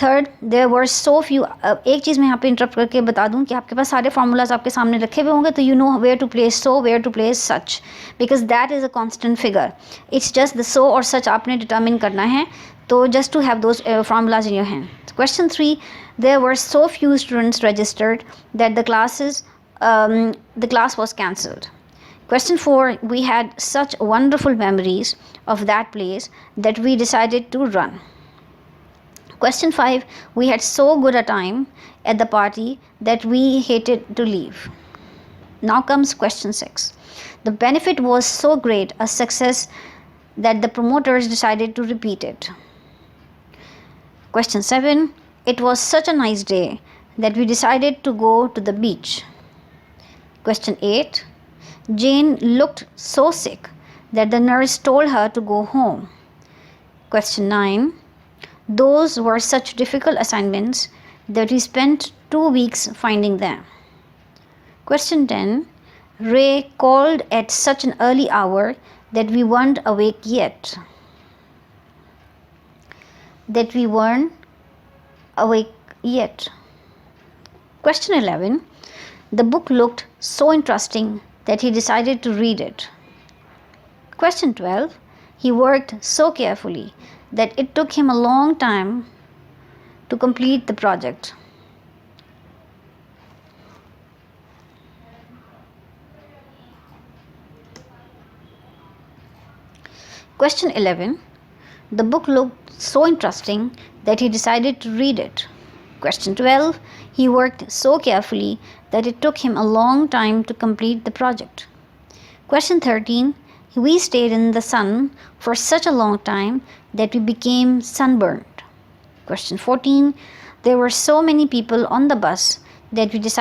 Third, there were so few. एक चीज़ मैं यहाँ पे इंटरप्ट करके बता दूँ कि आपके पास सारे फार्मूलाज आपके सामने रखे हुए होंगे, तो you know where to place so, where to place such, because that is a constant figure. It's just the so और सच आपने डिटर्मिन करना है, तो just to have those formulas in your hand. Question 3, there were so few students registered that the class was cancelled. Question 4, we had such wonderful memories of that place that we decided to run. Question 5, we had so good a time at the party that we hated to leave. Now comes question 6. The benefit was so great a success that the promoters decided to repeat it. Question 7, it was such a nice day that we decided to go to the beach. Question 8, Jane looked so sick that the nurse told her to go home. Question 9, those were such difficult assignments that we spent 2 weeks finding them. Question 10, Ray called at such an early hour that we weren't awake yet. Question 11, the book looked so interesting that he decided to read it. Question 12, he worked so carefully that it took him a long time to complete the project. Question 11, the book looked so interesting that he decided to read it. Question 12, he worked so carefully that it took him a long time to complete the project. Question 13, we stayed in the sun for such a long time that we became sunburned. Question 14, there were so many people on the bus that we decided